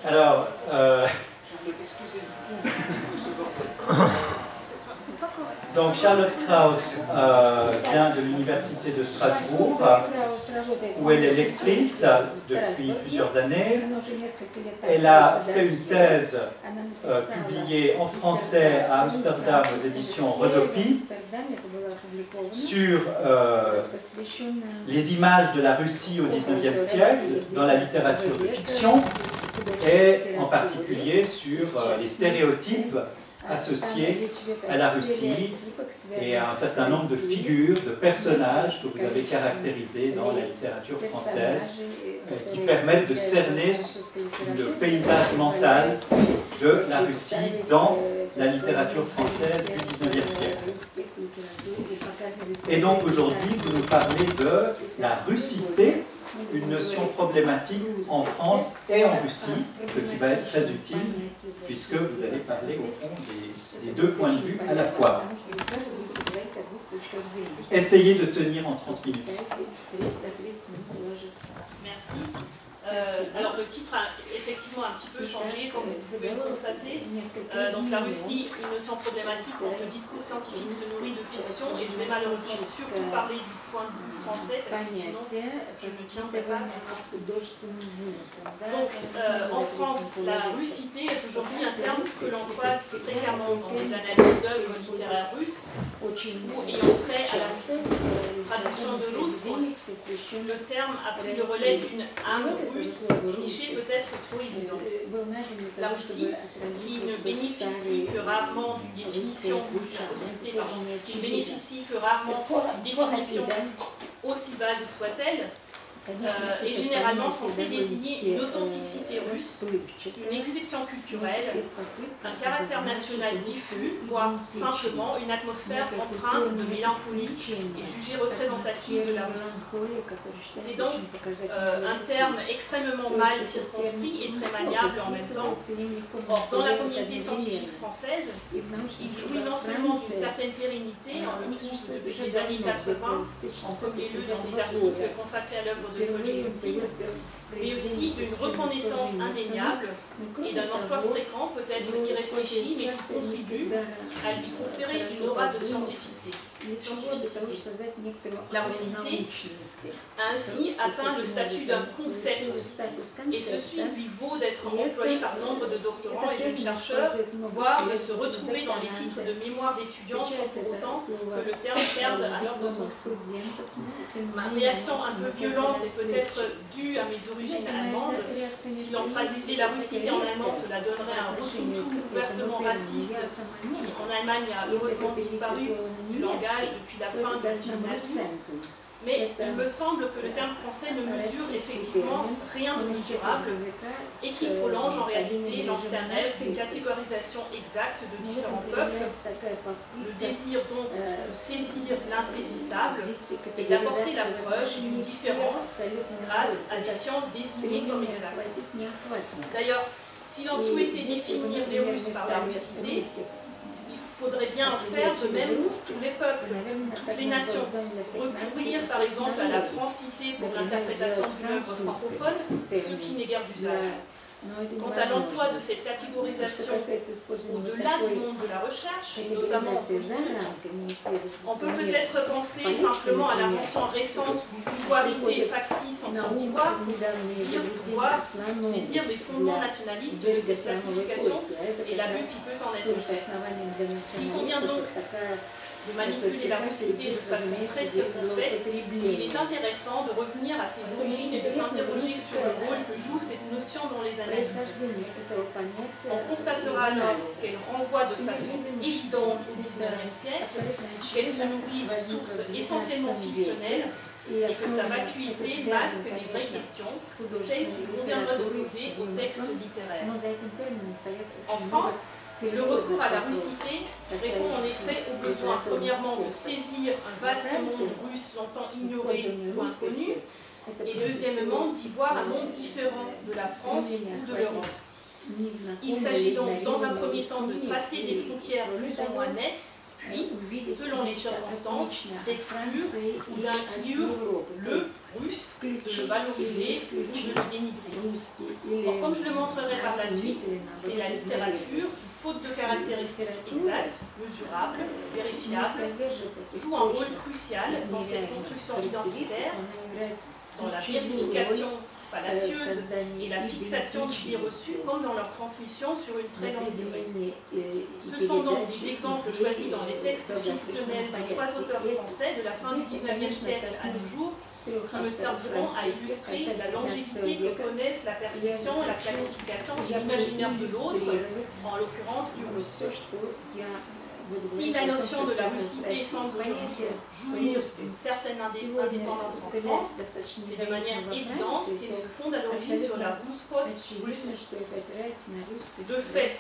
Alors, donc Charlotte Krauss vient de l'Université de Strasbourg, où elle est lectrice depuis plusieurs années. Elle a fait une thèse publiée en français à Amsterdam aux éditions Rodopi sur les images de la Russie au XIXe siècle dans la littérature de fiction et en particulier sur les stéréotypes associés à la Russie et à un certain nombre de figures, de personnages que vous avez caractérisés dans la littérature française qui permettent de cerner le paysage mental de la Russie dans la littérature française du XIXe siècle. Et donc aujourd'hui, vous nous parlez de la russité, une notion problématique en France et en Russie, ce qui va être très utile puisque vous allez parler au fond des deux points de vue à la fois. Essayez de tenir en 30 minutes. Merci. Alors le titre a effectivement un petit peu changé, comme vous pouvez le constater. Donc la Russie, une notion problématique dont le discours scientifique se nourrit de fiction, et je vais malheureusement surtout parler du point de vue français, parce que sinon je ne tiendrai pas. Donc en France, la russité est aujourd'hui un terme que l'on croise fréquemment dans les analyses d'œuvres littéraires russes ou ayant trait à la Russie. Traduction de Lousbos, le terme a pris le relais d'une âme russe, cliché peut-être trop évident. La Russie, qui ne bénéficie que rarement d'une définition, qui bénéficie que rarement d'une définition aussi vague soit-elle, est généralement censée désigner une authenticité russe, une exception culturelle, un caractère national diffus, voire simplement une atmosphère empreinte de mélancolie et jugée représentative de la Russie. C'est donc un terme extrêmement mal circonscrit et très maniable en même temps. Or, dans la communauté scientifique française, il jouit non seulement d'une certaine pérennité, on le trouve depuis les années 80, en premier lieu dans des articles consacrés à l'œuvre de Solzhenitsyn, mais aussi d'une reconnaissance indéniable et d'un emploi fréquent, peut-être irréfléchi, mais qui contribue à lui conférer une aura de scientificité. La russité a ainsi atteint le statut d'un concept, et ceci lui vaut d'être employé par nombre de doctorants et jeunes chercheurs, voire de se retrouver dans les titres de mémoire d'étudiants sans pour autant que le terme perde alors de son sens. Ma réaction un peu violente est peut-être due à mes origines allemandes. Si l'on traduisait la russité en allemand, cela donnerait un Russentum ouvertement raciste qui en Allemagne a heureusement disparu du langage depuis la fin du régime nazi. Mais il me semble que le terme français ne mesure effectivement rien de mesurable et qui prolonge en réalité l'ancien rêve d'une catégorisation exacte de différents peuples, le désir donc de saisir l'insaisissable et d'apporter la preuve d'une différence grâce à des sciences désignées comme exactes. D'ailleurs, si l'on souhaitait définir les Russes par la russité, il faudrait bien en faire de même pour tous les peuples, toutes les nations. Recourir par exemple à la francité pour l'interprétation d'une œuvre francophone, ce qui n'est guère d'usage. Quant à l'emploi de cette catégorisation au-delà du monde de la recherche, et notamment en politique, on peut peut-être penser simplement à l'invention récente d'une pouvoirité factice en Côte d'Ivoire pour pouvoir saisir des fondements nationalistes de cette classification, et l'abus qui peut en être fait. S'il convient donc de manipuler la russité de façon très circonspecte, il est intéressant de revenir à ses origines et de s'interroger sur le rôle que joue cette notion dans les analyses. On constatera alors qu'elle renvoie de façon évidente au XIXe siècle, qu'elle se nourrit de sources essentiellement fictionnelles et que sa vacuité masque les vraies questions, celles qu'il conviendra de poser aux textes littéraires. En France, le recours à la russité répond en effet au besoin, premièrement, de saisir un vaste monde russe longtemps ignoré ou inconnu, et deuxièmement, d'y voir un monde différent de la France ou de l'Europe. Il s'agit donc, dans un premier temps, de tracer des frontières plus ou moins nettes, puis, selon les circonstances, d'exclure ou d'inclure le russe, de le valoriser ou de le dénigrer. Or, comme je le montrerai par la suite, c'est la littérature qui, faute de caractéristiques exactes, mesurables, vérifiables, joue un rôle crucial dans cette construction identitaire, dans la vérification fallacieuse et la fixation d'idées reçues comme dans leur transmission sur une très longue durée. Ce sont donc des exemples choisis dans les textes fictionnels de 3 auteurs français de la fin du XIXe siècle à nos jours qui me serviront à illustrer la longévité que connaissent la perception, la classification et l'imaginaire de l'autre, en l'occurrence du russe. Si la notion de la russité semble aujourd'hui jouir d'une certaine indépendance en France, c'est de manière évidente qu'elle se fonde à l'origine sur la russe. De fait,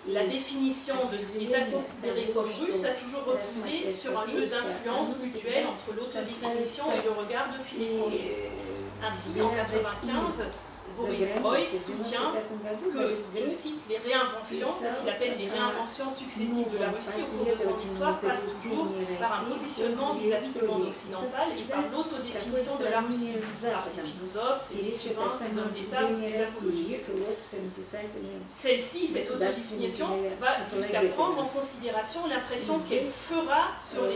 la définition de ce qui est à considérer comme russe a toujours reposé sur un jeu d'influence mutuelle entre l'autodéfinition et le regard depuis l'étranger. Ainsi, en 1995, Boris Beuys soutient que, je cite, les réinventions, ce qu'il appelle les réinventions successives de la Russie au cours de son histoire, passent toujours par un positionnement vis-à-vis du monde occidental et par l'autodéfinition de la Russie, par ses philosophes, ses écrivains, ses hommes d'État ou ses apologistes. Celle-ci, cette autodéfinition, va jusqu'à prendre en considération l'impression qu'elle fera sur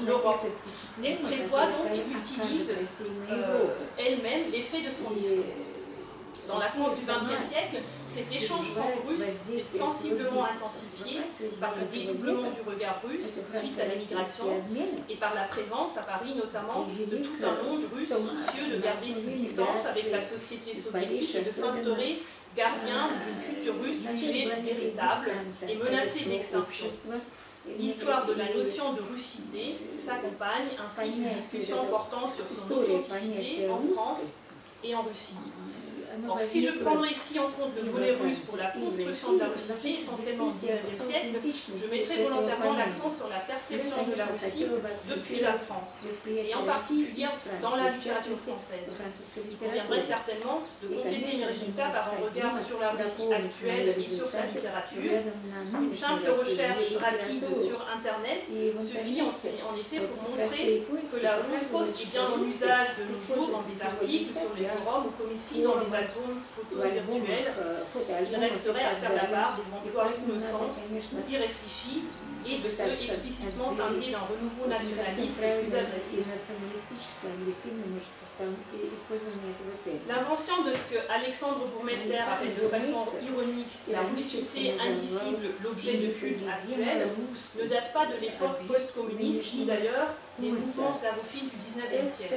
l'Europe. Elle prévoit donc et utilise elle-même l'effet de son discours. Dans la France du XXe siècle, cet échange franco-russe s'est sensiblement intensifié par le dédoublement du regard russe suite à l'immigration et par la présence, à Paris notamment, de tout un monde russe soucieux de garder ses distances avec la société soviétique et de s'instaurer gardien d'une culture russe jugée véritable et menacée d'extinction. L'histoire de la notion de russité s'accompagne ainsi d'une discussion portant sur son authenticité en France et en Russie. Or, si je prendrais ici en compte le volet russe pour la construction de la russité, essentiellement au XIXe siècle, je mettrai volontairement l'accent sur la perception de la Russie depuis la France, et en particulier dans la littérature française. Il conviendrait certainement de compléter mes résultats par un regard sur la Russie actuelle et sur sa littérature. Une simple recherche rapide sur Internet suffit en effet pour montrer que la russe est bien en usage de nos jours dans des articles, sur les forums ou comme ici dans les albums photos virtuels. Il resterait à faire la part des emplois innocents ou irréfléchis et de ceux explicitement teintés d'un renouveau nationaliste plus agressif. L'invention de ce que Alexandre Bourmester appelle de façon ironique la russité indicible, l'objet de culte actuel, ne date pas de l'époque post-communiste ni d'ailleurs des mouvements slavophiles du XIXe siècle.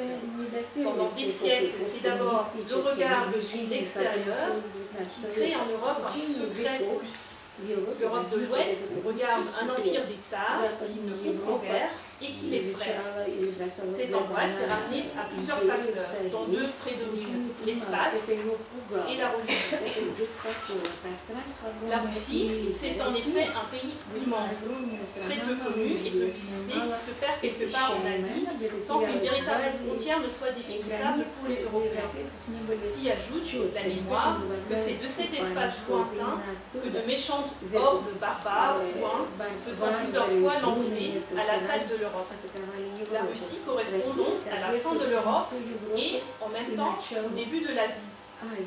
Pendant des siècles, c'est d'abord le regard depuis l'extérieur qui crée en Europe un secret russe. L'Europe de l'Ouest regarde un empire des tsars qui ne comprend guère et qui l'effraie. Cette angoisse est ramenée à plusieurs facteurs, dont 2 prédominent, l'espace et la religion. La Russie, c'est en effet un pays immense, très peu connu et peu visité, qui se perd quelque part en Asie, sans qu'une véritable frontière ne soit définissable pour les Européens. S'y ajoute la mémoire que c'est de cet espace lointain que de méchantes hordes barbares ou se sont plusieurs fois lancées à l'attaque de l'Europe. La Russie correspond donc à la fin de l'Europe et en même temps au début de l'Asie.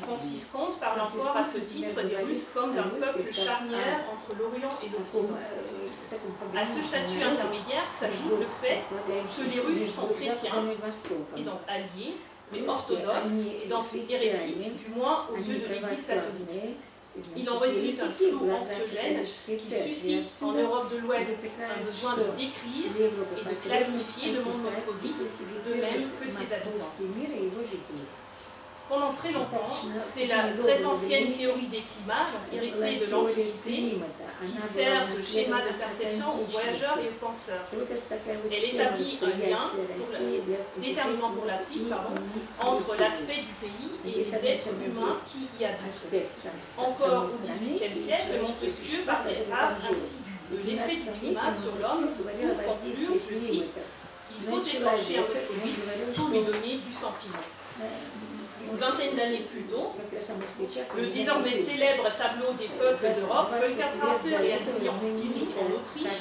Francis Comte parle encore à ce titre des Russes comme d'un peuple charnière entre l'Orient et l'Occident. À ce statut intermédiaire s'ajoute le fait que les Russes sont chrétiens et donc alliés, mais orthodoxes et donc hérétiques, du moins aux yeux de l'Église catholique. Il en résulte un flou anxiogène qui suscite en Europe de l'Ouest un besoin de décrire et de classifier le monde moscovite, de même que ses habitants. Pendant très longtemps, c'est la très ancienne théorie des climats, héritée de l'Antiquité, qui sert de schéma de perception aux voyageurs et aux penseurs. Elle établit un lien déterminant pour la suite entre l'aspect du pays et les êtres humains qui y habitent. Encore au XVIIIe siècle, Montesquieu parlait ainsi de l'effet du climat sur l'homme pour conclure, je cite, « Il faut déclencher un moscovite pour lui donner du sentiment ». une vingtaine d'années plus tôt, le désormais célèbre tableau des peuples d'Europe, Völkertafel, réalisé en Styrie, en Autriche,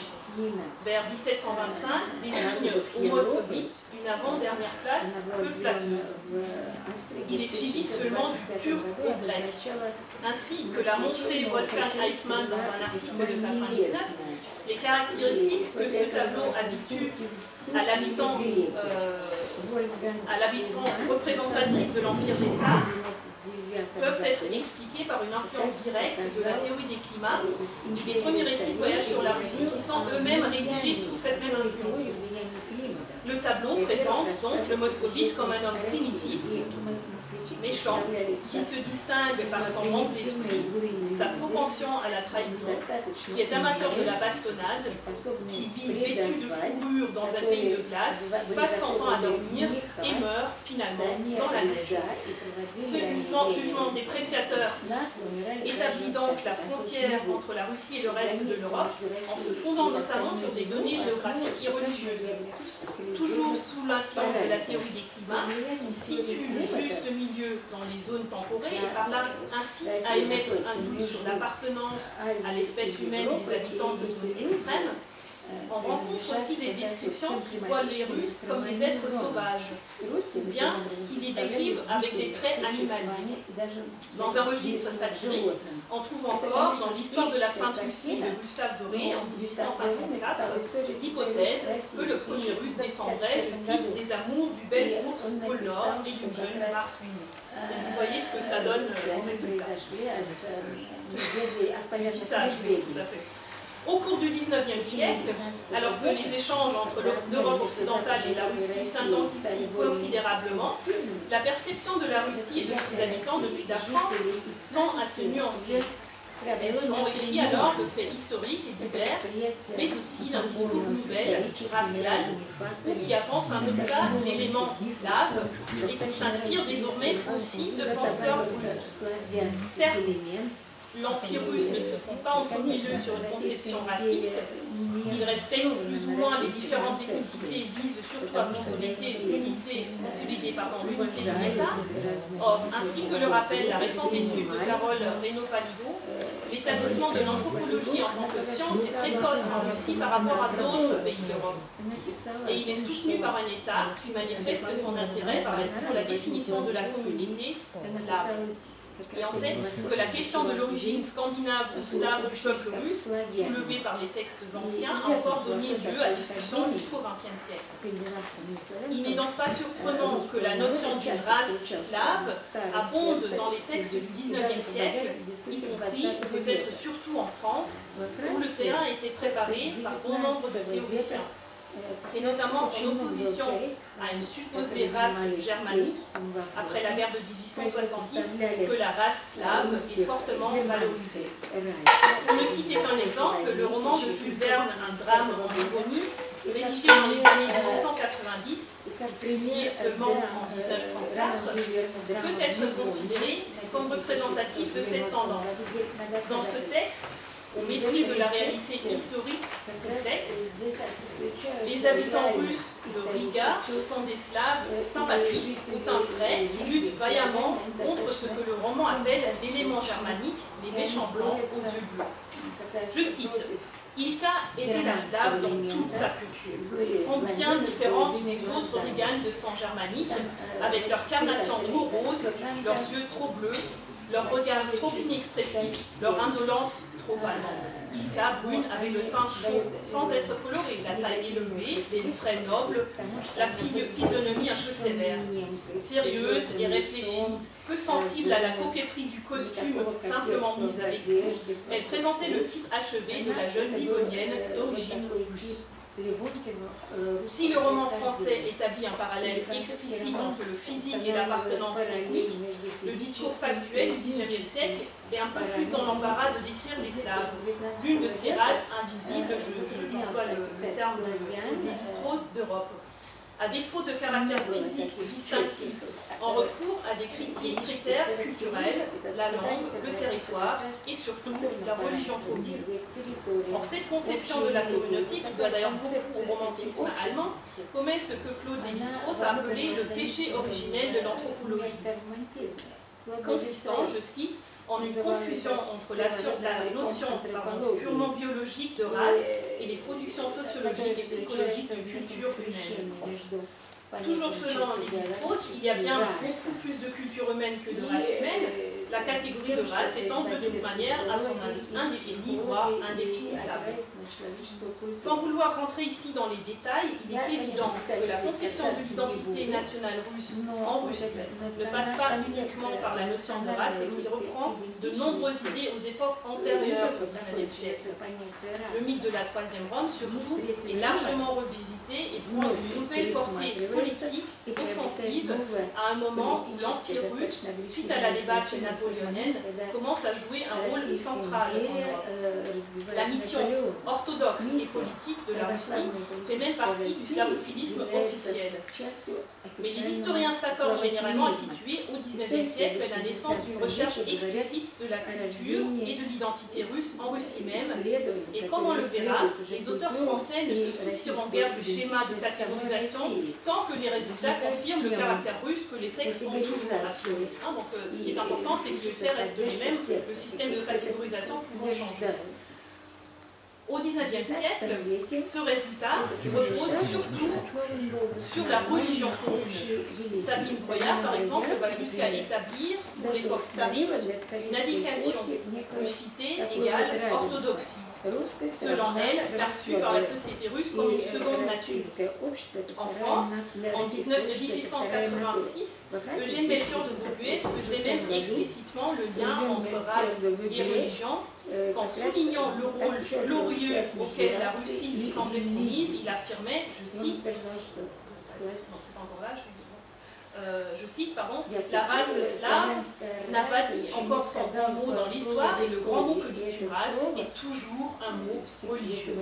vers 1725, désigne au moscovite une avant-dernière place peu flatteuse. Il est suivi seulement du turc au grec, ainsi que l'a montré Wolfgang Eismann dans un article de 1999. Les caractéristiques que ce tableau habitue à l'habitant représentatif de l'Empire des Arts peuvent être expliquées par une influence directe de la théorie des climats et des premiers récits de voyage sur la Russie qui sont eux-mêmes rédigés sous cette même influence. Le tableau présente donc le moscovite comme un homme primitif, méchant, qui se distingue par son manque d'esprit, sa propension à la trahison, qui est amateur de la bastonnade, qui vit vêtu de fourrure dans un pays de glace, passe son temps à dormir et meurt finalement dans la neige. Ce jugement dépréciateur établit donc la frontière entre la Russie et le reste de l'Europe en se fondant notamment sur des données géographiques et religieuses. Toujours sous l'influence de la théorie des climats, qui situe le juste milieu dans les zones temporées et par là incite à émettre un doute sur l'appartenance à l'espèce humaine des habitants de zones extrêmes. On rencontre aussi des descriptions qui voient les Russes comme des êtres sauvages, ou bien qui les décrivent avec des traits animaliers. Dans un registre satirique, on trouve encore, dans l'histoire de la Sainte-Lucie de Gustave Doré en 1854, l'hypothèse que le premier Russe descendrait, je cite, des amours du bel ours pôle Nord et d'une jeune marsouine. Vous voyez ce que ça donne en résultat. Métissage, tout à fait. Au cours du XIXe siècle, alors que les échanges entre l'Europe occidentale et la Russie s'intensifient considérablement, la perception de la Russie et de ses habitants depuis la France tend à se nuancer. Elle s'enrichit alors de faits historiques et divers, mais aussi d'un discours nouvel, racial, ou qui avance un au-delà de l'élément slave et qui s'inspire désormais aussi de penseurs russes. Certes, l'Empire russe ne se fonde pas en premier lieu sur une conception raciste. Il respecte plus ou moins les différentes ethnicités et vise surtout à consolider l'unité de l'État. Or, ainsi que le rappelle la récente étude de Carole Reynaud-Palido, l'établissement de l'anthropologie en tant que science est précoce en Russie par rapport à d'autres pays d'Europe. Et il est soutenu par un État qui manifeste son intérêt pour la définition de la communauté slave. Et on sait que la question de l'origine scandinave ou slave du peuple russe, soulevée par les textes anciens, a encore donné lieu à discussion jusqu'au XXe siècle. Il n'est donc pas surprenant que la notion d'une race slave abonde dans les textes du XIXe siècle, y compris, peut-être surtout en France, où le terrain a été préparé par bon nombre de théoriciens. C'est notamment en opposition à une supposée race germanique, après la guerre de 1870, que la race slave est fortement valorisée. Pour ne citer qu'un exemple, le roman de Jules Verne, Un drame en Livonie, rédigé dans les années 1890, publié seulement en 1904, peut être considéré comme représentatif de cette tendance. Dans ce texte, au mépris de la réalité historique du texte, les habitants russes de Riga sont des Slaves sympathiques ou teint frais qui luttent vaillamment contre ce que le roman appelle l'élément germanique, les méchants blancs aux yeux bleus. Je cite, « Ilka était la Slave dans toute sa pureté, combien différente des autres riganes de sang germanique, avec leur carnation trop rose, leurs yeux trop bleus, leur regard trop inexpressif, leur indolence trop allende. Ilka, brune, avait le teint chaud, sans être colorée, la taille élevée, des traits nobles, la physionomie un peu sévère, sérieuse et réfléchie, peu sensible à la coquetterie du costume simplement mise avec goût, elle présentait le type achevé de la jeune livonienne d'origine russe. Si le roman français établit un parallèle explicite entre le physique et l'appartenance ethnique, le discours factuel du XIXe siècle est un peu plus dans l'embarras de décrire les Slaves, l'une de ces races invisibles, j'emploie le terme de Lévi-Strauss, d'Europe. À défaut de caractère physique distinctif, en recours à des critères culturels, la langue, le territoire et surtout la religion commune. Or, cette conception de la communauté, qui doit d'ailleurs beaucoup au romantisme allemand, commet ce que Claude Lévi-Strauss a appelé le péché originel de l'anthropologie, consistant, je cite, en une confusion entre la notion purement biologique de race et les productions sociologiques et psychologiques de culture humaine. Toujours selon Lévi-Strauss, il y a bien beaucoup plus de culture humaine que de race humaine, la catégorie de race étant de toute manière à son avis indéfinie, voire indéfinissable. Sans vouloir rentrer ici dans les détails, il est évident que la conception de l'identité nationale russe en Russie ne passe pas uniquement par la notion de race et qu'il reprend de nombreuses idées aux époques antérieures au XIXe siècle. Le mythe de la Troisième Rome, surtout, est largement revisité et prend une nouvelle portée politique offensive à un moment où l'Empire russe, suite à la débâcle napoléonienne, commence à jouer un rôle central en Europe. La mission orthodoxe et politique de la Russie fait même partie du slavophilisme officiel. Mais les historiens s'accordent généralement à situer au XIXe siècle la naissance d'une recherche explicite de la culture et de l'identité russe en Russie même, et comme on le verra, les auteurs français ne se soucieront guère du schéma de catégorisation tant que les résultats confirment le caractère russe que les textes ont toujours affirmé. Donc ce qui est important, c'est que les faits restent les mêmes, le système de catégorisation pouvant changer. Au XIXe siècle, ce résultat repose surtout sur la religion commune. Sabine Boyard, par exemple, va jusqu'à établir, pour l'époque tsariste, une indication russité égale orthodoxie, selon elle, perçue par la société russe comme une seconde nature. En France, en 1886, Eugène Melchior de Bouguer faisait même explicitement le lien entre race et religion, qu'en soulignant le rôle glorieux auquel la Russie lui semblait promise, il affirmait, je cite, la race slave n'a pas dit encore son grand mot dans l'histoire et le grand mot que dit une race est toujours un mot religieux.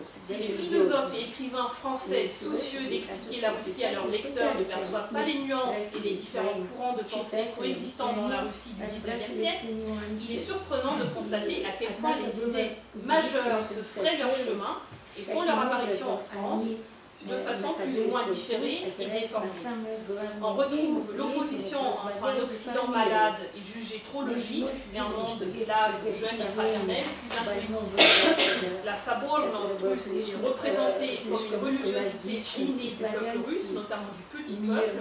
Si les philosophes et écrivains français soucieux d'expliquer la Russie à leurs lecteurs ne perçoivent pas les nuances et les différents courants de pensée coexistants dans la Russie du XIXe siècle, il est surprenant de constater à quel point les idées majeures se frayent leur chemin et font leur apparition en France de façon plus ou moins différée et déformée. On retrouve l'opposition entre un Occident malade et jugé trop logique, mais un monde slave, jeune et fraternel, plus intuitif. La sabornost russe est représentée comme une religiosité innée du peuple russe, notamment du petit peuple,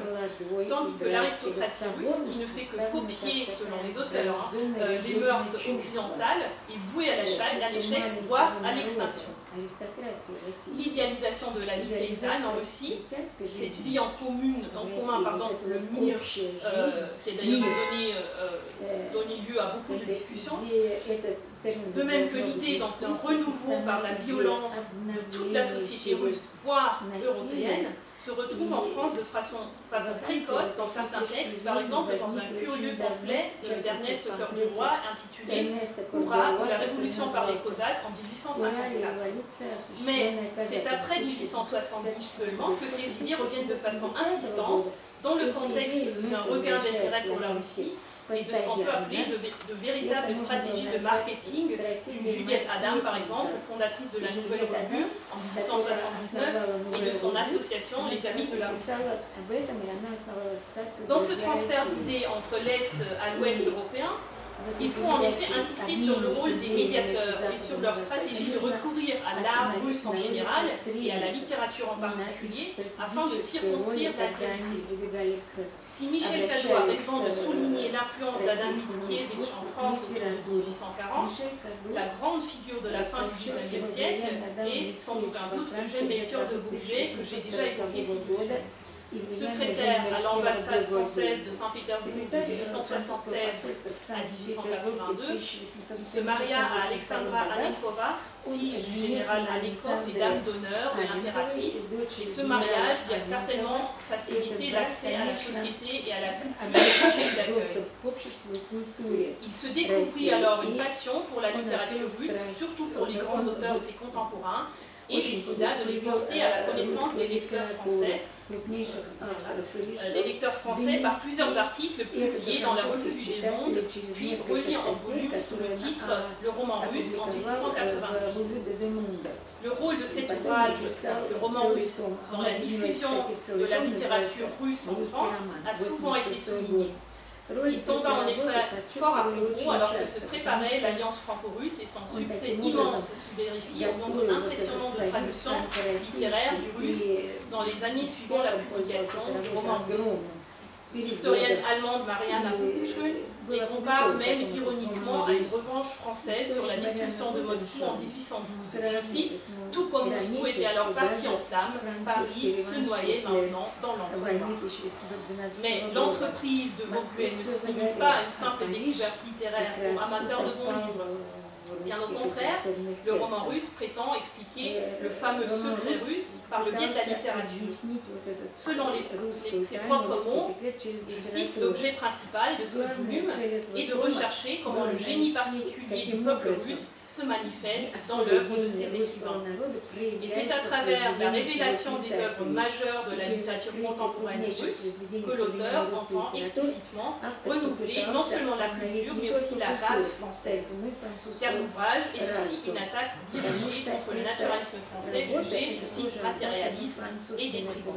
tandis que l'aristocratie russe, qui ne fait que copier, selon les auteurs, les mœurs occidentales, est vouée à l'échec, voire à l'extinction. L'idéalisation de la vie paysanne en Russie, cette vie en commun, le MIR, qui a d'ailleurs donné lieu à beaucoup de discussions, de même que l'idée d'un renouveau par la violence de toute la société russe, voire européenne, se retrouve en France de façon précoce dans certains textes, par exemple dans un curieux pamphlet d'Ernest Cœur du Roi intitulé « Hurrah, la révolution par les Cosaques » en 1854. Mais c'est après 1870 seulement que ces idées reviennent de façon insistante dans le contexte d'un regain d'intérêt pour la Russie et de ce qu'on peut appeler de véritables stratégies de marketing d'une Juliette Adam, par exemple, fondatrice de la Nouvelle Revue en 1879 et de son association Les Amis de la Russie. Dans ce transfert d'idées entre l'Est à l'Ouest européen, il faut en effet insister sur le rôle des médiateurs et sur leur stratégie de recourir à l'art russe en général et à la littérature en particulier afin de circonscrire la réalité. Si Michel Cadot a raison de souligner l'influence d'Adam Mickiewicz en France autour de 1840, la grande figure de la fin du XIXe siècle est sans aucun doute Eugène Melchior de Bouguer, que j'ai déjà évoqué ci-dessus. Secrétaire à l'ambassade française de Saint-Pétersbourg de 1876 à 1882, il se maria à Alexandra Anenkova, fille du général Anenkov et dame d'honneur de l'impératrice, et ce mariage lui a certainement facilité l'accès à la société et à la culture d'accueil. Il se découvrit alors une passion pour la littérature russe, surtout pour les grands auteurs de ses contemporains, et décida de les porter à la connaissance des lecteurs français. Des lecteurs français par plusieurs articles publiés dans la Revue du Monde, puis remis en volume sous le titre « Le roman russe » en 1886. Le rôle de cet ouvrage, le roman russe, dans la diffusion de la littérature russe en France a souvent été souligné. Il tomba en effet fort à propos alors que se préparait l'alliance franco-russe et son succès immense se vérifie au nombre impressionnant de traductions littéraires du russe dans les années suivant la publication du roman russe. L'historienne allemande Marianne Kukuschön les compare même ironiquement à une revanche française sur la destruction de Moscou en 1812. Je cite, « Tout comme Moscou était alors parti en flammes, Paris se noyait maintenant dans l'encombre. » Mais l'entreprise de Vauquelin ne se limite pas à une simple découverte littéraire pour amateurs de bons livres. Bien au contraire, le roman russe prétend expliquer le fameux secret russe par le biais de la littérature. Selon ses propres mots, je cite, l'objet principal de ce volume est de rechercher comment le génie particulier du peuple russe se manifeste dans l'œuvre de ses écrivains. Et c'est à travers la révélation des œuvres majeures de la littérature contemporaine russe que l'auteur entend explicitement renouveler non seulement la culture, mais aussi la race française. Car l'ouvrage est aussi une attaque dirigée contre le naturalisme français, jugé, je cite, matérialiste et déprimant.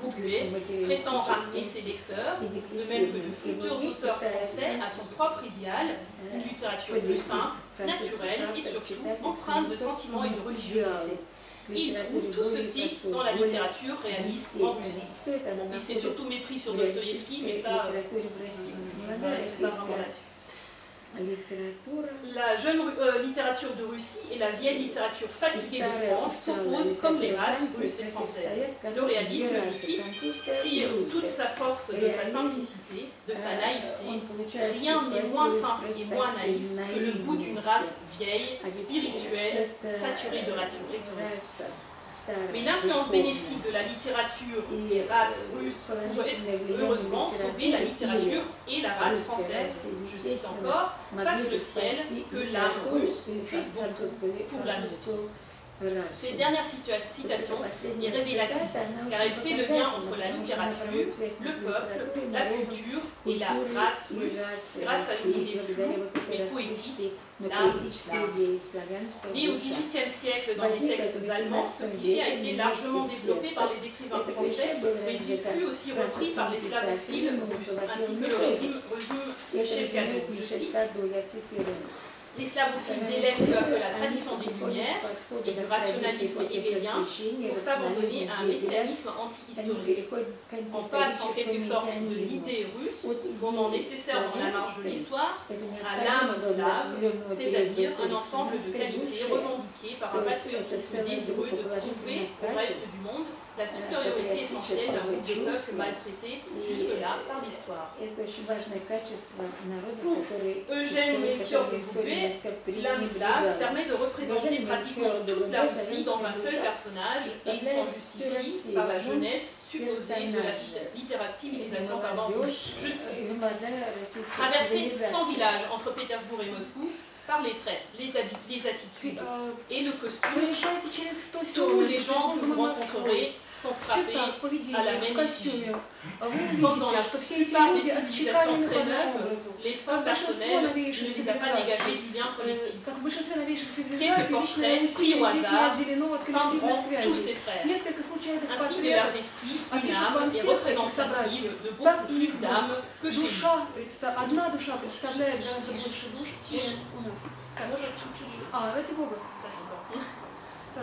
Vauquelin prétend ramener ses lecteurs, de même que de futurs auteurs français, à son propre idéal, une littérature plus simple, naturelle et surtout empreinte de sentiments et de religiosité. Il trouve tout ceci dans la littérature réaliste en Russie. Et c'est surtout mépris sur Dostoïevski, mais ça, c'est pas vraiment là-dessus. La jeune littérature de Russie et la vieille littérature fatiguée de France s'opposent comme les races russes et françaises. Le réalisme, je cite, tire toute sa force de sa simplicité, de sa naïveté. Rien n'est moins simple et moins naïf que le goût d'une race vieille, spirituelle, saturée de rhétorique. Mais l'influence bénéfique de la littérature des races russes pourrait heureusement sauver la littérature et la race française. Je cite encore, « Fasse le ciel que l'âme russe puisse beaucoup pour l'amour ». Cette dernière citation est révélatrice, car elle fait le lien entre la littérature, le peuple, la culture et la race russe, grâce à une idée floue mais poétique, l'âme slave. Né au XVIIIe siècle dans les textes allemands, ce cliché a été largement développé par les écrivains français, mais il fut aussi repris par les slavophiles russes, ainsi que le régime Michel Cadot. Je cite, les slavophiles délaissent peu à peu la tradition des Lumières et du rationalisme hégélien pour s'abandonner à un messianisme anti-historique. On passe en quelque sorte de l'idée russe, moment nécessaire dans la marche de l'histoire, à l'âme slave, c'est-à-dire un ensemble de qualités revendiquées par un patriotisme désireux de prouver au reste du monde la supériorité essentielle d'un groupe de peuples maltraités jusque-là par l'histoire. Pour Eugène Melchior de Vauquelin, l'âme slave permet de représenter pratiquement toute la Russie dans un seul personnage et il s'en justifie par la jeunesse supposée de la civilisation russe. Je cite, traverser 100 villages entre Pétersbourg et Moscou, par les traits, les habits, les attitudes et le costume, tous les gens que vous rencontrerez sont frappés à la même effigie. Comme dans la plupart des civilisations très neuves, l'effort personnel ne les a pas dégagés du lien collectif. Quelques portraits pris au hasard peindront tous ces frères, ainsi que leurs esprits, une âme est représentative de beaucoup plus d'âmes que chez nous.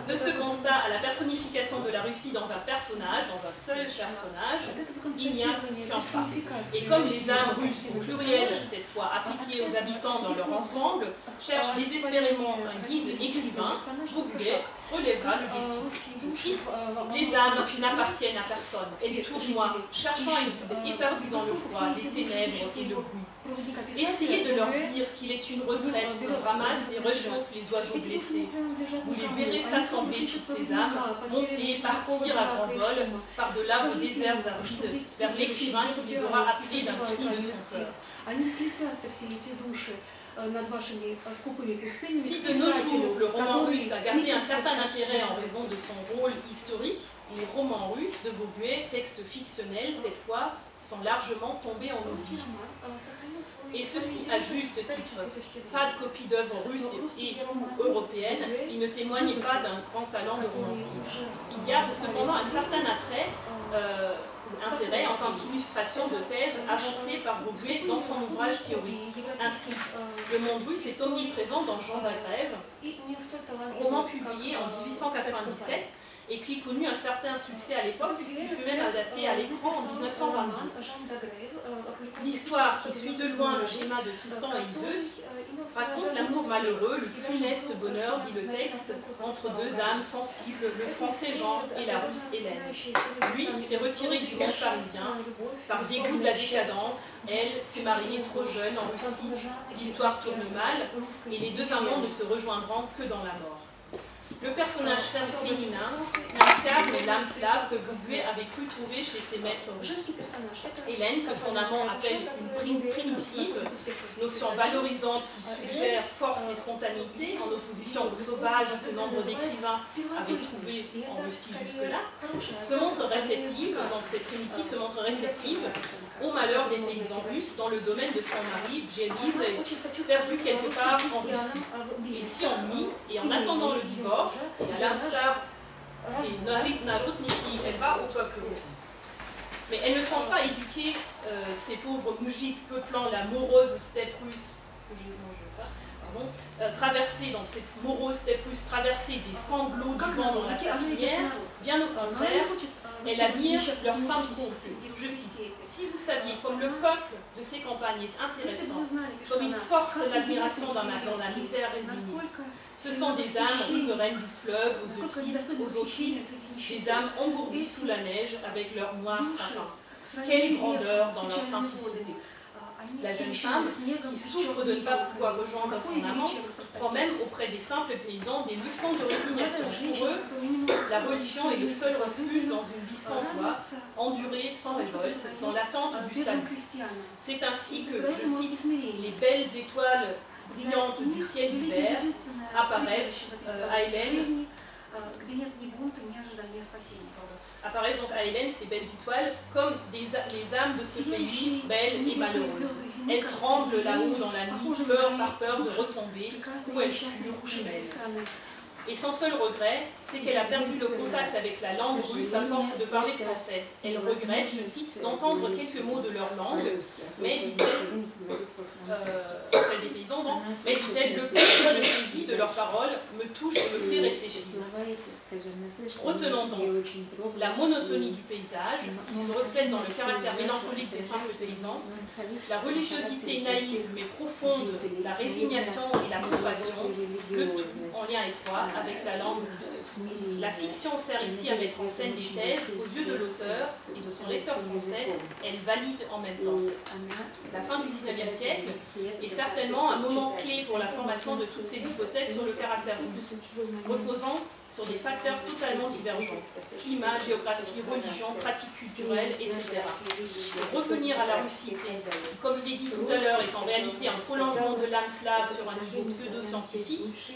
De ce constat à la personnification de la Russie dans un personnage, dans un seul personnage, il n'y a qu'un pas. Et comme les âmes russes au pluriel, cette fois appliquées aux habitants dans leur ensemble, cherchent désespérément un guide écrivain, Vauquelin relèvera le défi. Je cite, les âmes n'appartiennent à personne. Elles tournoient, cherchant un guide éperdu dans le froid, les ténèbres et le bruit. Essayez de leur dire qu'il est une retraite où ramasse et réchauffe les oiseaux blessés. Vous les verrez s'assembler toutes ces âmes, monter, partir à grand vol, par-delà vos déserts arides, vers l'écrivain qui les aura appelés d'un cri de son cœur. Si de nos jours le roman russe a gardé un certain intérêt en raison de son rôle historique, les romans russes de Vogüé, textes fictionnels cette fois, sont largement tombés en oubli. Et ceci à juste titre. Fade copie d'œuvres russes et européennes, il ne témoigne pas d'un grand talent de romancier. Il garde cependant un certain intérêt en tant qu'illustration de thèses avancées par Vogüé dans son ouvrage théorique. Ainsi, Le monde russe est omniprésent dans Jean d'Agrève, roman publié en 1897 et qui connut un certain succès à l'époque puisqu'il fut même adapté à l'écran en 1922. L'histoire, qui suit de loin le schéma de Tristan et Iseult, raconte l'amour malheureux, le funeste bonheur, dit le texte, entre deux âmes sensibles, le français Jean et la russe Hélène. Lui, il s'est retiré du monde parisien par dégoût de la décadence, elle s'est mariée trop jeune en Russie, l'histoire tourne mal et les deux amants ne se rejoindront que dans la mort. Le personnage féminin incarne l'âme slave que Vogüé avait cru trouver chez ses maîtres russes. Hélène, que son amant appelle une primitive, notion valorisante qui suggère force et spontanéité, en opposition au sauvage que nombre d'écrivains avaient trouvé en Russie jusque-là, se montre réceptive, donc cette primitive se montre réceptive au malheur des paysans russes dans le domaine de son mari, Bjeliz, perdu quelque part en Russie. Il s'y ennuie et en attendant le divorce, à l'instar des Narutniki, elle va au peuple russe. Mais elle ne songe pas à éduquer ces pauvres moujiks peuplant la morose steppe russe, traverser dans cette morose steppe russe, traverser des sanglots du vent dans la sapinière, bien au contraire, elle admire leur simplicité. Je cite, « Si vous saviez comme le peuple de ces campagnes est intéressant, comme il force l'admiration dans la misère résignée. Ce sont des âmes riveraines du fleuve aux eaux tristes, des âmes engourdies sous la neige avec leurs noirs sapins. Quelle grandeur dans leur simplicité !» La jeune femme, qui souffre de ne pas pouvoir rejoindre son amant, prend même auprès des simples paysans des leçons de résignation. Pour eux, la religion est le seul refuge dans une vie sans joie, endurée sans révolte, dans l'attente du salut. C'est ainsi que, je cite, les belles étoiles brillantes du ciel d'hiver apparaissent à Hélène. Apparaissent donc à Hélène ces belles étoiles comme les âmes de ce pays, belles et malheureuses. Elles tremblent là-haut dans la nuit, pleurent par peur de retomber où elles furent jumelles. Et son seul regret, c'est qu'elle a perdu le contact avec la langue russe à force de parler français. Elle regrette, je cite, d'entendre quelques mots de leur langue, mais dit-elle, celle des paysans, donc, mais dit-elle, le peu que je saisis de leurs paroles me touche et me fait réfléchir. Retenons donc la monotonie du paysage, qui se reflète dans le caractère mélancolique des simples paysans, la religiosité naïve mais profonde, la résignation et la compassion, le tout en lien étroit avec la langue russe. La fiction sert ici à mettre en scène des thèses aux yeux de l'auteur et de son lecteur français, elle valide en même temps. La fin du XIXe siècle est certainement un moment clé pour la formation de toutes ces hypothèses sur le caractère russe, reposant sur des facteurs totalement divergents, climat, géographie, religion, pratiques culturelles, etc. Pour revenir à la russité, qui, comme je l'ai dit tout à l'heure, est en réalité un prolongement de l'âme slave sur un niveau pseudo-scientifique,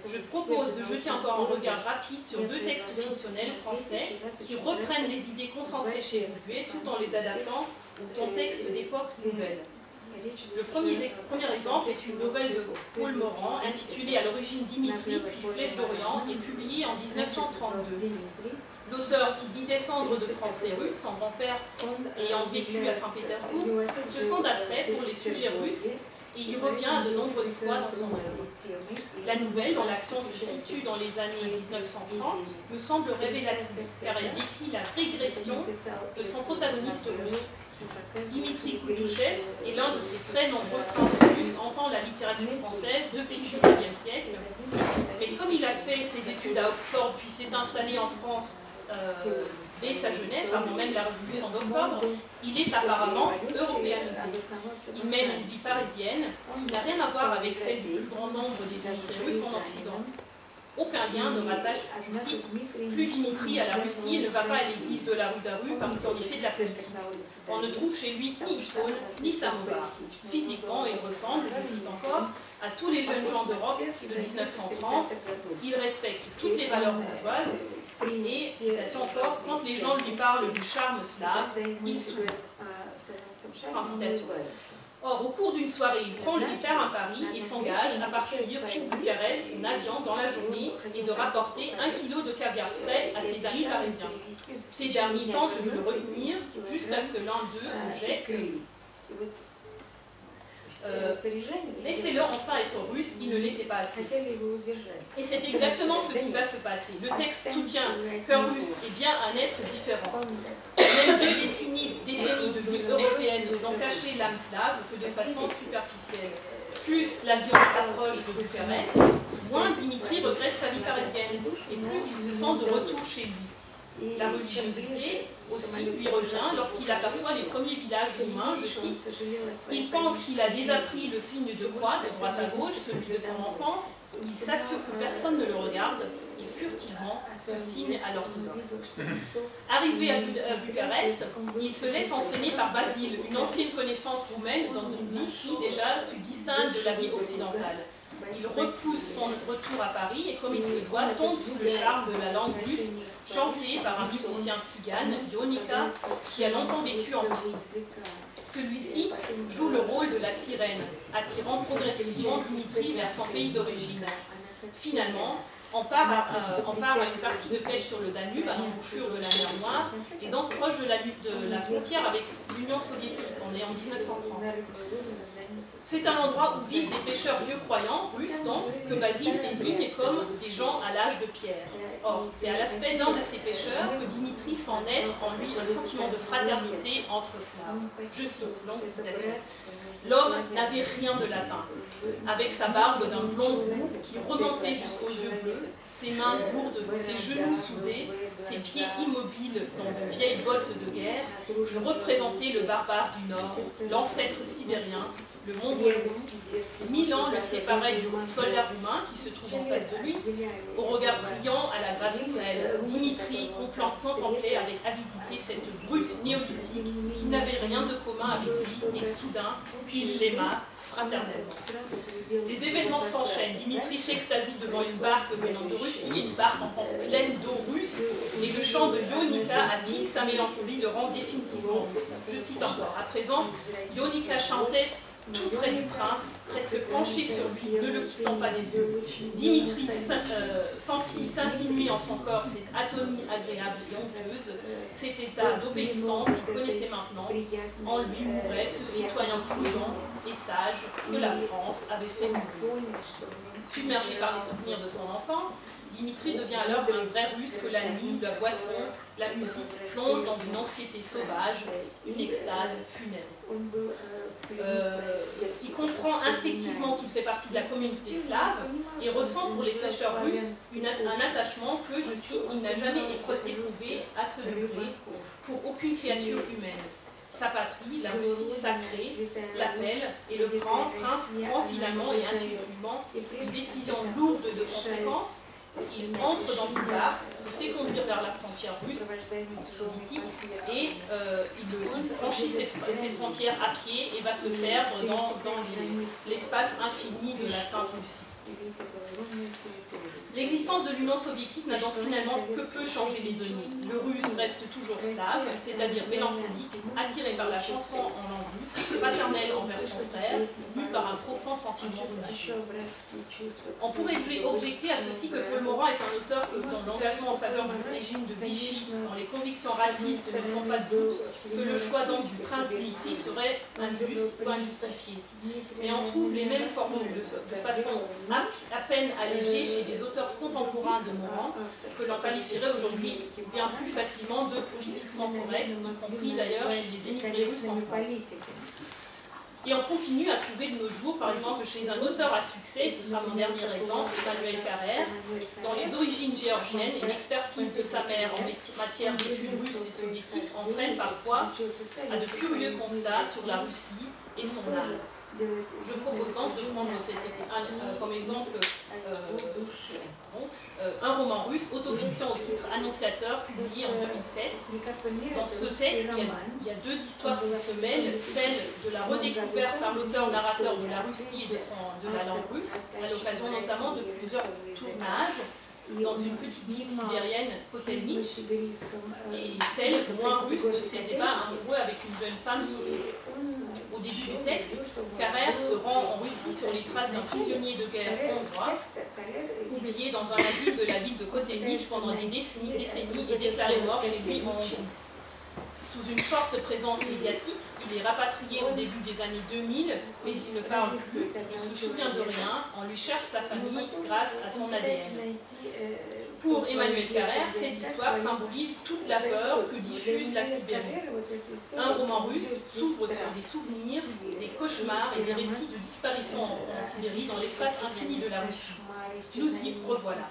je propose de jeter encore un regard rapide sur deux textes fictionnels français qui reprennent les idées concentrées chez Vogüé tout en les adaptant au contexte d'époque nouvelle. Le premier exemple est une nouvelle de Paul Morand, intitulée à l'origine Dimitri, puis Flèche d'Orient, et publiée en 1932. L'auteur, qui dit descendre de Français russes, son grand-père ayant vécu à Saint-Pétersbourg, se sent d'attrait pour les sujets russes, et il revient de nombreuses fois dans son œuvre. La nouvelle, dont l'action se situe dans les années 1930, me semble révélatrice, car elle décrit la régression de son protagoniste russe. Dimitri Koutouchev est l'un de ces très nombreux princes russes hantant la littérature française depuis le XIXe siècle. Mais comme il a fait ses études à Oxford puis s'est installé en France dès sa jeunesse, avant même la Révolution d'octobre, il est apparemment européanisé. Il mène une vie parisienne qui n'a rien à voir avec celle du plus grand nombre des immigrés russes en Occident. aucun lien ne rattache, je cite, plus Dimitri à la Russie, il ne va pas à l'église de la rue d'Aru parce qu'on y fait de la politique. On ne trouve chez lui ni icône, ni samovar. Physiquement, il ressemble, je cite encore, à tous les jeunes gens d'Europe de 1930. Il respecte toutes les valeurs bourgeoises. Et, citation encore, quand les gens lui parlent du charme slave, il sourit. Fin de citation. Or, au cours d'une soirée, il prend le perd un pari et s'engage à partir pour Bucarest en avion dans la journée et de rapporter 1 kilo de caviar frais à ses amis parisiens. Ces derniers tentent de le retenir jusqu'à ce que l'un d'eux objecte. Laissez-le enfin être russe, il ne l'était pas assez. Et c'est exactement ce qui va se passer. Le texte soutient qu'un russe est bien un être différent. Même 2 décennies de vie européenne n'ont caché l'âme slave que de façon superficielle. Plus l'avion approche de Bucarest, moins Dimitri regrette sa vie parisienne, et plus il se sent de retour chez lui. La religiosité aussi lui revient lorsqu'il aperçoit les premiers villages roumains, je cite, « Il pense qu'il a désappris le signe de croix de droite à gauche, celui de son enfance, il s'assure que personne ne le regarde, et furtivement ce signe à l'orthodoxe. » Arrivé à Bucarest, il se laisse entraîner par Basile, une ancienne connaissance roumaine dans une vie qui déjà se distingue de la vie occidentale. Il repousse son retour à Paris et, comme il se doit, tombe sous le charme de la langue russe, chantée par un musicien tzigane, Ionica, qui a longtemps vécu en Russie. Celui-ci joue le rôle de la sirène, attirant progressivement Dimitri vers son pays d'origine. Finalement, on part à une partie de pêche sur le Danube, à l'embouchure de la mer Noire, et donc proche de la frontière avec l'Union soviétique. On est en 1930. C'est un endroit où vivent des pêcheurs vieux croyants, russes donc, que Basile désigne comme des gens à l'âge de pierre. Or, c'est à l'aspect d'un de ces pêcheurs que Dimitri sent naître en lui un sentiment de fraternité entre Slaves. Je cite, longue citation. L'homme n'avait rien de latin. Avec sa barbe d'un blond roux qui remontait jusqu'aux yeux bleus, ses mains lourdes, ses genoux soudés, ses pieds immobiles dans de vieilles bottes de guerre, il représentait le barbare du Nord, l'ancêtre sibérien, le mongol roux. 1000 ans le séparaient du soldat roumain qui se trouve en face de lui. Au regard brillant, à la grâce frêle, Dimitri contemplait avec avidité cette brute néolithique qui n'avait rien de commun avec lui, et soudain, il l'aima fraternellement. Les événements s'enchaînent. Dimitri s'extasie devant une barque venant de Russie, une barque encore pleine d'eau russe, et le chant de Ionica attise sa mélancolie, le rend définitivement russe. Je cite encore. À présent, Ionica chantait tout près du prince, presque penché sur lui, ne le quittant pas des yeux. Dimitri sentit s'insinuer en son corps cette atonie agréable et honteuse, cet état d'obéissance qu'il connaissait maintenant. En lui mourait ce citoyen prudent et sage que la France avait fait mourir. Submergé par les souvenirs de son enfance, Dimitri devient alors un vrai russe que la nuit, la boisson, la musique plonge dans une anxiété sauvage, une extase funèbre. Il comprend instinctivement qu'il fait partie de la communauté slave et ressent pour les pêcheurs russes un attachement que, je cite, il n'a jamais éprouvé à ce degré pour aucune créature humaine. Sa patrie, la Russie sacrée, l'appelle et le prince prend finalement et intuitivement une décision lourde de conséquences. Il entre dans une barque, se fait conduire vers la frontière russe, soviétique, et il franchit cette frontière à pied et va se perdre dans l'espace infini de la Sainte Russie. L'existence de l'Union soviétique n'a donc finalement que peu changé les données. Le russe reste toujours slave, c'est-à-dire mélancolique, attiré par la chanson en langue russe, fraternel envers son frère, mu par un profond sentiment religieux. On pourrait objecter à ceci que Paul Morand est un auteur dont l'engagement en faveur du régime de Vichy, dont les convictions racistes ne font pas de doute, que le choix donc du prince Dimitri serait injuste ou injustifié. Mais on trouve les mêmes formules de façon à peine allégée chez des auteurs contemporains de Morand, que l'on qualifierait aujourd'hui bien plus facilement de politiquement corrects, y compris d'ailleurs chez les émigrés russes en France. Et on continue à trouver de nos jours, par exemple chez un auteur à succès, ce sera mon dernier exemple, Emmanuel Carrère, dont les origines géorgiennes et l'expertise de sa mère en matière d'études russes et soviétiques entraînent parfois à de curieux constats sur la Russie et son âme. Je propose donc de prendre comme exemple un roman russe, autofiction au titre Annonciateur, publié en 2007. Dans ce texte, il y a deux histoires qui se mêlent, celle de la redécouverte par l'auteur-narrateur de la Russie et de la langue russe, à l'occasion notamment de plusieurs tournages dans une petite ville sibérienne, Kotelnitch, et celle moins russe de ses ébats amoureux avec une jeune femme, Sophie. Au début du texte, Carrère se rend en Russie sur les traces d'un prisonnier de guerre hongrois, oublié dans un asile de la ville de Kotelnitch pendant des décennies et déclaré mort chez lui en Hongrie. Sous une forte présence médiatique, il est rapatrié au début des années 2000, mais il ne parle plus, ne se souvient de rien, on lui cherche sa famille grâce à son ADN. Pour Emmanuel Carrère, cette histoire symbolise toute la peur que diffuse la Sibérie. Un roman russe s'ouvre sur des souvenirs, des cauchemars et des récits de disparition en Sibérie dans l'espace infini de la Russie. Nous y revoilà.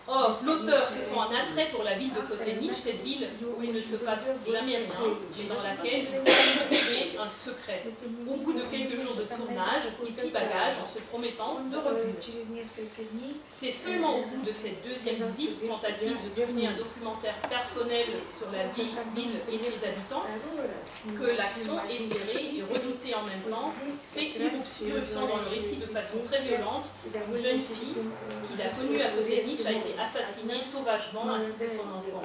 Or, l'auteur se sent un attrait pour la ville de Kotelnitch, cette ville où il ne se passe jamais rien, mais dans laquelle il doit trouver un secret. Au bout de quelques jours de tournage, il plie bagage en se promettant de revenir. C'est seulement au bout de cette deuxième visite, tentative de tourner un documentaire personnel sur la ville et ses habitants, que l'action espérée et redoutée en même temps fait irruption dans le récit de façon très violente. Une jeune fille qu'il a connue à Kotelnitch a été assassinée sauvagement ainsi que son enfant.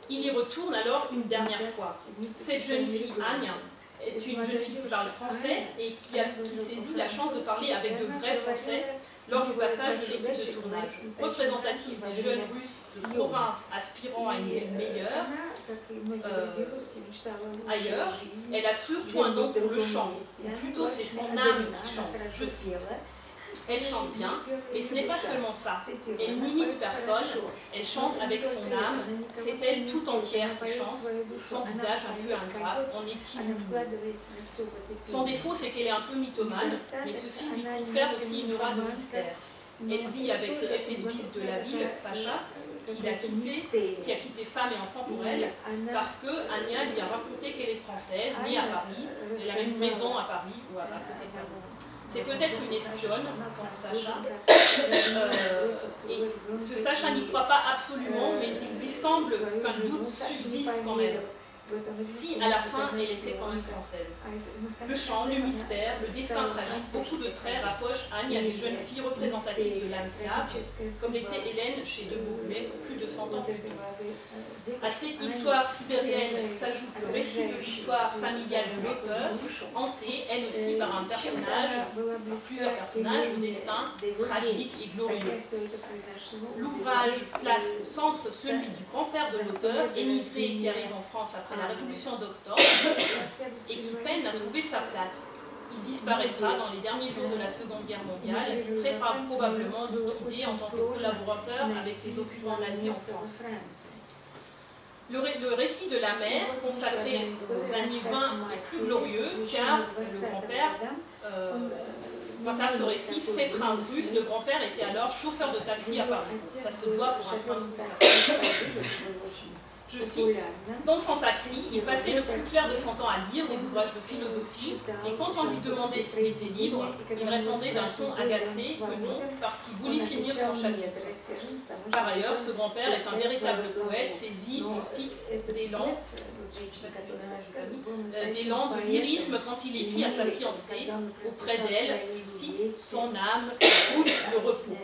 Il y retourne alors une dernière fois. Cette jeune fille, Anya, est une jeune fille qui parle français et qui saisit la chance de parler avec de vrais Français lors du passage de l'équipe de tournage. Représentative des jeunes Russes de province aspirant à une vie meilleure, ailleurs, elle a surtout un don pour le chant, ou plutôt c'est son âme qui chante, je cite. Elle chante bien, mais ce n'est pas seulement ça. Elle n'imite personne, elle chante avec son âme, c'est elle tout entière qui chante, son visage un peu ingrat, en est illuminé. Son défaut, c'est qu'elle est un peu mythomane, mais ceci lui confère aussi une aura de mystère. Elle vit avec le FSBiste de la ville, Sacha, qui a quitté femme et enfant pour elle, parce que Anya lui a raconté qu'elle est française, née à Paris, elle a même une maison à Paris, ou à côté de Paris. C'est peut-être une espionne, pense Sacha. Et ce Sacha n'y croit pas absolument, mais il lui semble qu'un doute subsiste quand même. Si à la fin elle était quand même française. Le chant, le mystère, le destin tragique, beaucoup de traits rapprochent Anne à des jeunes filles représentatives de l'âme slave, comme l'était Hélène chez De Vogüé, plus de 100 ans plus tôt. À cette histoire sibérienne s'ajoute le récit de l'histoire familiale de l'auteur, hanté, elle aussi, par un personnage, plusieurs personnages, au destin tragique et glorieux. L'ouvrage place au centre celui du grand-père de l'auteur, émigré qui arrive en France après la Révolution d'octobre et qui peine à trouver sa place. Il disparaîtra dans les derniers jours de la Seconde Guerre mondiale, très probablement liquidé en tant que collaborateur avec les occupants nazis en France. Le récit de la mère, consacré aux années 20, est plus glorieux car le grand-père, quant à ce récit, fait prince russe, le grand-père était alors chauffeur de taxi à Paris. Ça se doit pour un prince russe. Je cite, dans son taxi, il passait le plus clair de son temps à lire des ouvrages de philosophie, et quand on lui demandait s'il était libre, il répondait d'un ton agacé que non, parce qu'il voulait finir son chapitre. Par ailleurs, ce grand-père est un véritable poète, saisi, je cite, d'élan de lyrisme quand il écrit à sa fiancée, auprès d'elle, je cite, son âme goûte le repos.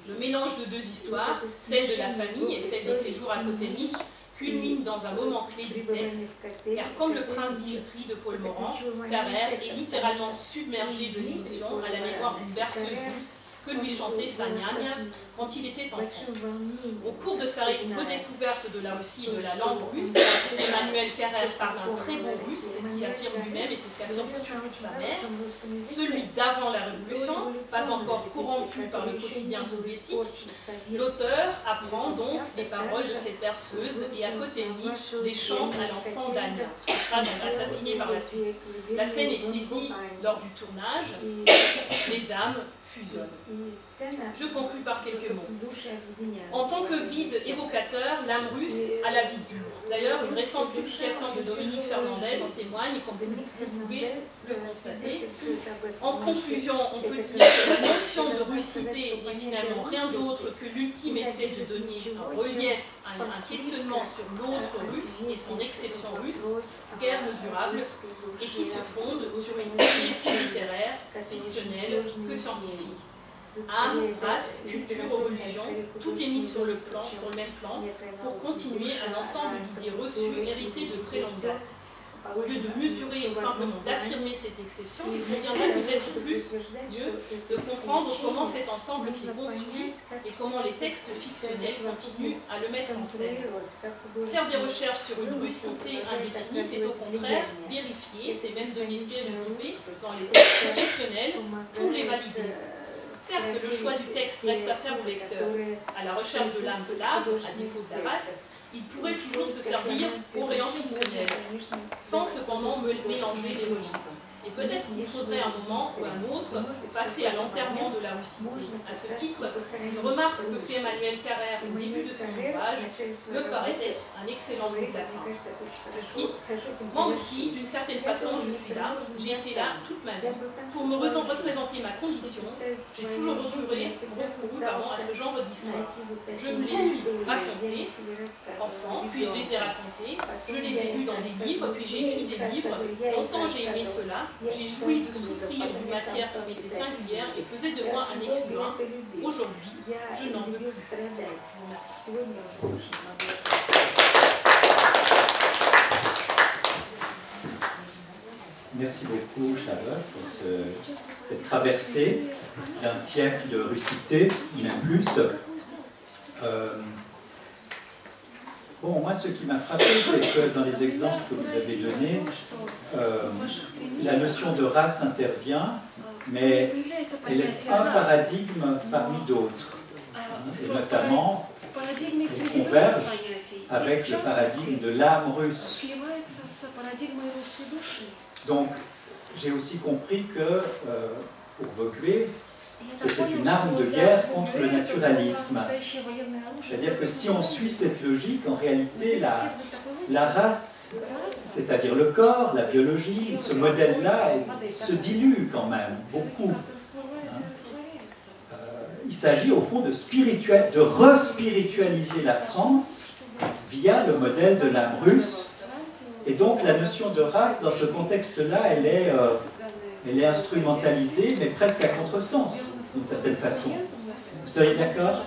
Le mélange de deux histoires, celle de la famille et celle des séjours à Kotelnitch, culmine dans un moment clé du texte, car comme le prince Dimitri de Paul Morand, Carrère est littéralement submergé de l'émotion à la mémoire d'une berceuse russe que lui chantait sa gnagna quand il était enfant. Au cours de sa redécouverte de la Russie et de la langue russe, Emmanuel Carrère parle un très bon russe, c'est ce qu'il affirme lui-même et c'est ce qu'affirme surtout sa mère, celui d'avant la Révolution, pas encore corrompu par le quotidien soviétique. L'auteur apprend donc les paroles de cette berceuse et à Kotelnitch les chante à l'enfant d'Anya, qui sera donc assassiné par la suite. La scène est saisie lors du tournage, les âmes fusionnent. Je conclus par quelques mots. En tant que vide évocateur, l'âme russe a la vie dure. D'ailleurs, une récente publication de Dominique Fernandez en témoigne et comme vous pouvez le constater. En conclusion, on peut dire que la notion de russité n'est finalement rien d'autre que l'ultime essai de donner un relief, un questionnement sur l'autre russe et son exception russe, guère mesurable, et qui se fonde sur une idée littéraire, fictionnelle que scientifique. Âme, race, culture, religion, tout est mis sur le même plan, pour continuer un ensemble d'idées reçues héritées de très longue date. Au lieu de mesurer ou simplement d'affirmer cette exception, il conviendrait peut-être mieux de comprendre comment cet ensemble s'est construit et comment les textes fictionnels continuent à le mettre en scène. Faire des recherches sur une russité indéfinie, c'est au contraire vérifier ces mêmes données stéréotypées dans les textes fictionnels pour les valider. Certes, le choix du texte reste à faire au lecteur. À la recherche de l'âme slave, à défaut de sa race, il pourrait toujours se servir au rayon fictionnel, sans cependant mélanger les registres. Et peut-être qu'il faudrait un moment ou un autre passer à l'enterrement de la russité. À ce titre, une remarque que fait Emmanuel Carrère au début de son ouvrage me paraît être un excellent mot de la fin. Je cite, « Moi aussi, d'une certaine façon, je suis là, j'ai été là toute ma vie. Pour me représenter ma condition, j'ai toujours recouru à ce genre d'histoire. Je me les suis racontées, enfant, puis je les ai racontées, je les ai lues dans des livres, puis j'ai écrit des livres. Longtemps j'ai aimé cela. J'ai joui de souffrir d'une matière qui m'était singulière et faisait de moi un écrivain. Aujourd'hui, je n'en veux plus. » Merci. Merci beaucoup, Charlotte, pour cette traversée d'un siècle de russité, même plus. Bon, moi, ce qui m'a frappé, c'est que dans les exemples que vous avez donnés, la notion de race intervient, mais elle est un paradigme parmi d'autres. Et notamment, elle converge avec le paradigme de l'âme russe. Donc, j'ai aussi compris que, pour Vogüé, c'était une arme de guerre contre le naturalisme. C'est-à-dire que si on suit cette logique, en réalité, la race, c'est-à-dire le corps, la biologie, ce modèle-là se dilue quand même, beaucoup. Il s'agit au fond de re-spiritualiser la France via le modèle de l'âme russe. Et donc la notion de race, dans ce contexte-là, elle est instrumentalisée, mais presque à contresens, d'une certaine façon. Vous seriez d'accord?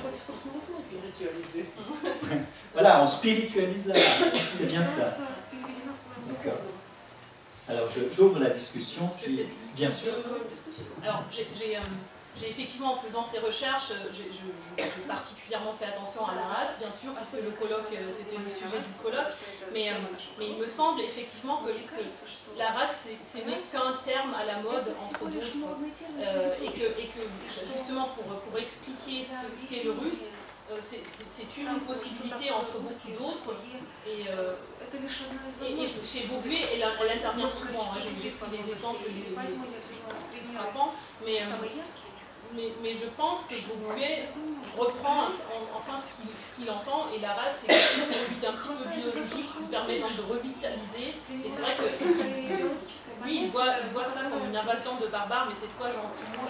Voilà, on spiritualise la race, c'est bien ça. D'accord. Alors, j'ouvre la discussion, si... Bien sûr. Alors, j'ai effectivement, en faisant ces recherches, j'ai particulièrement fait attention à la race, bien sûr, puisque le colloque, c'était le sujet du colloque, mais il me semble effectivement que la race, ce n'est qu'un terme à la mode, entre d'autres, et que justement, pour expliquer ce qu'est le russe, c'est une possibilité entre beaucoup d'autres, et chez Vogüé, elle intervient souvent, hein, j'ai pris des exemples les frappants, mais je pense que Vogüé reprend enfin ce qu'il entend, et la race, c'est quelque chose pour lui d'un petit peu biologique qui permet donc de revitaliser, et c'est vrai que lui, il voit ça comme une invasion de barbares, mais cette fois gentiment.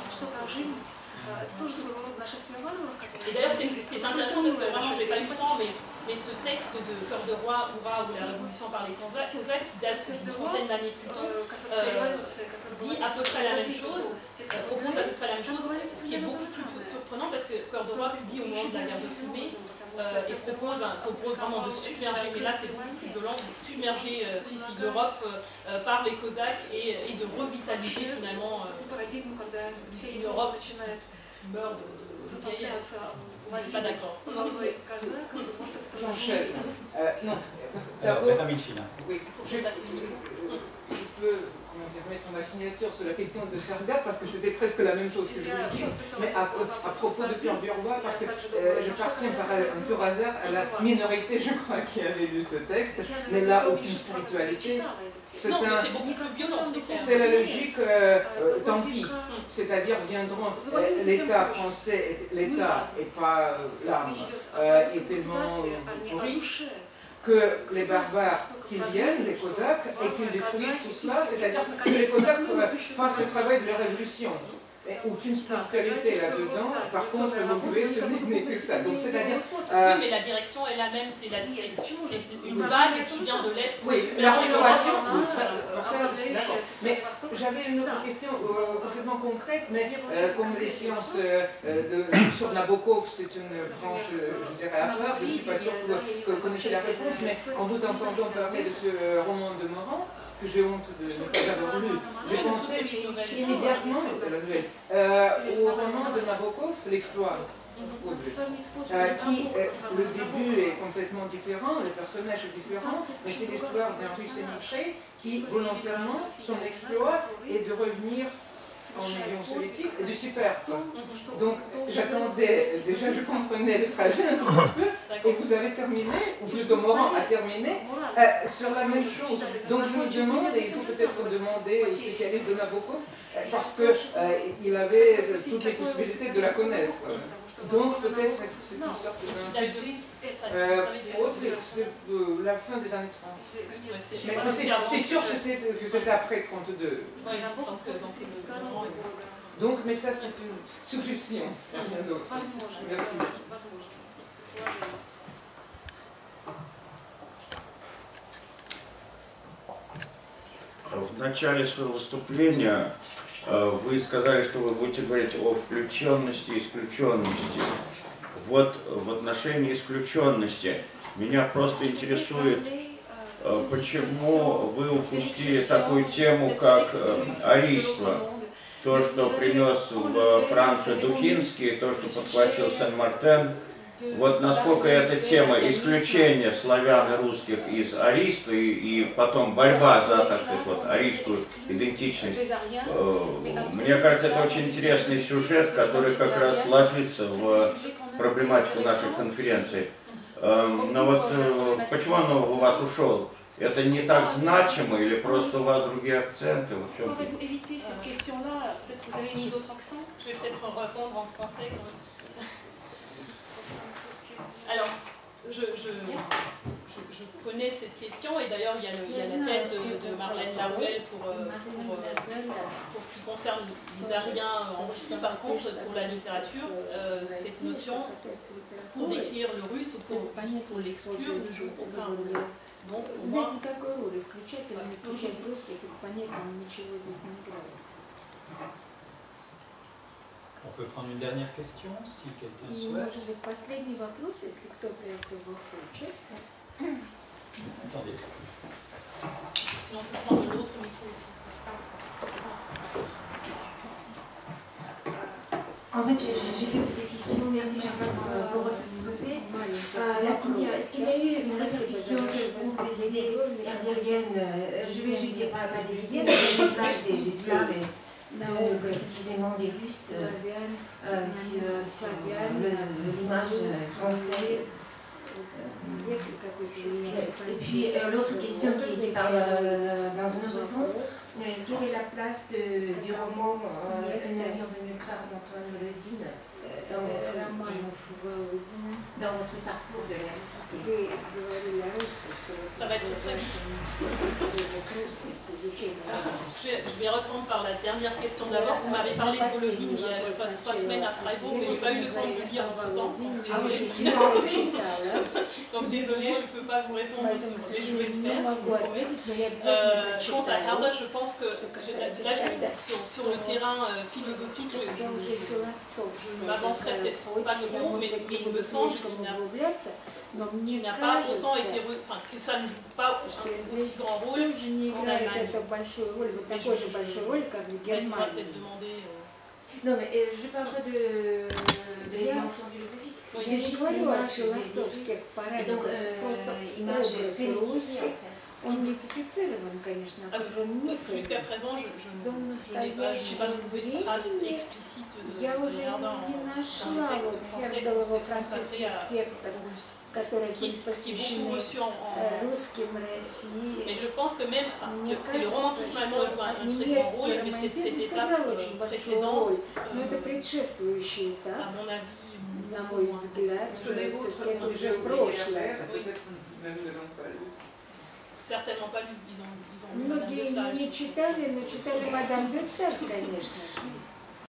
Et d'ailleurs, c'est intéressant parce que vraiment, je n'ai pas eu le temps, mais ce texte de Cœur de Roi, Hurrah, ou la Révolution par les Cosaques, qui date d'une trentaine d'années plus tôt, dit à peu près la même chose, propose à peu près la même chose, ce qui est beaucoup plus surprenant parce que Cœur de Roi publie au moment de la guerre de Crimée et propose vraiment de submerger, mais là c'est beaucoup plus violent, de submerger l'Europe par les Cosaques et de revitaliser finalement une Europe qui meurt de vieillesse. Je ne suis pas d'accord. Alors, Madame Michina. Oui, je peux confirmer sur ma signature sur la question de Sergat, parce que c'était presque la même chose que je voulais dire, mais à propos de Pierre Burbois, parce que j'appartiens par un pur hasard à la minorité, je crois, qui avait lu ce texte, mais là, aucune spiritualité. Non, mais c'est beaucoup plus violent, c'est clair. C'est la logique, tant pis. C'est-à-dire viendront l'État français, l'État et pas l'arme, est tellement riche que les barbares qui viennent, les Cosaques, et qu'ils détruisent tout cela, c'est-à-dire que les Cosaques fassent le travail de la révolution. Et aucune spiritualité là-dedans, par contre, vous pouvez, ce n'est que ça. Donc, c'est-à-dire. Oui, mais la direction est la même, c'est une vague qui vient de l'Est. Oui, la rénovation, d'accord. Mais j'avais une autre question complètement concrète, mais comme les sciences sur Nabokov, c'est une branche, je dirais, à part, je ne suis pas sûre que vous connaissez la réponse, mais en vous entendant parler de ce roman de Morand, que j'ai honte de ne pas avoir lu, j'ai pensé immédiatement au roman de Nabokov, L'Exploit, qui, le début est complètement différent, le personnage est différent, mais c'est l'histoire d'un russe émigré qui, volontairement, son exploit est de revenir en Union soviétique et de s'y perdre. Donc j'attendais, déjà je comprenais le trajet un tout petit peu, et vous avez terminé, ou plutôt Morand a terminé, sur la même chose. Donc je me demande, et il faut peut-être demander aux spécialistes de Nabokov, parce qu'il avait toutes les possibilités de la connaître. Donc peut-être c'est une sorte d'un petit c'est la fin des années 30. C'est sûr que c'était après 32. Donc, mais ça c'est une suggestion, rien d'autre. Merci. В начале своего выступления вы сказали, что вы будете говорить о включенности и исключенности. Вот в отношении исключенности меня просто интересует, почему вы упустили такую тему, как арийство. То, что принес в Францию Духинский, то, что подхватил Сен-Мартен. Вот насколько эта тема исключения славян и русских из арийства и потом борьба за, так сказать, вот, арийскую идентичность. Мне кажется, это очень интересный сюжет, который как раз ложится в проблематику нашей конференции. Но вот почему он у вас ушел? Это не так значимо или просто у вас другие акценты? В чем? Alors, je connais cette question et d'ailleurs il y a la thèse de Marlène Laruelle pour ce qui concerne les Ariens en Russie. Par contre, pour la littérature, cette notion, pour décrire le russe ou pour l'exclure, ne joue aucun rôle. Donc pour moi... On peut prendre une dernière question, si quelqu'un souhaite. Attendez. Sinon, on peut prendre l'autre micro aussi. En fait, j'ai fait des questions. Merci Jean-Paul pour votre exposé. La première, est-ce qu'il y a eu une réflexion pour des idées herdériennes? Je vais dire pas des idées, mais des plages des Slaves. Précisément des Russes sur l'image française. Et puis l'autre question qui était dans un autre sens, quelle est la place du roman Un navire de Nucléaire d'Antoine Volodine dans votre parcours de la Russie? Ça va être très vite. Je vais reprendre par la dernière question d'abord. Vous m'avez parlé de Volodine il y a 3 semaines à Freiburg, mais je n'ai pas eu le temps de le lire entre temps. Désolée. Donc désolée, je ne peux pas vous répondre si vous voulez, je vais le faire. Quant à Herder, je pense que là, sur le terrain philosophique, je m'avancerai peut-être pas trop, mais il me semble qu'il n'a pas autant été, enfin que ça ne joue pas aussi grand rôle qu'en Allemagne. Mais il faudra peut-être demander. Non, mais je parle pas de dimension philosophique. C'est juste l'image. Donc, image féministe. Он митифицирован, конечно, окружен мифами. Jusqu'à présent, je n'ai pas trouvé de traces explicites de Herdin dans les textes français, donc c'est consacré à которые qui были est посвящены beaucoup reçu en русским России. Mais je pense que même, c'est le romantisme allemand joue un très grand rôle, mais cette étape précédente, Но это предшествующий à этап, mon avis, на мой взгляд, все-таки это уже прошлое. Certainement pas lu, ils ont lu Madame de Многие Staël. не читали, но читали Мадам де Сталь, конечно.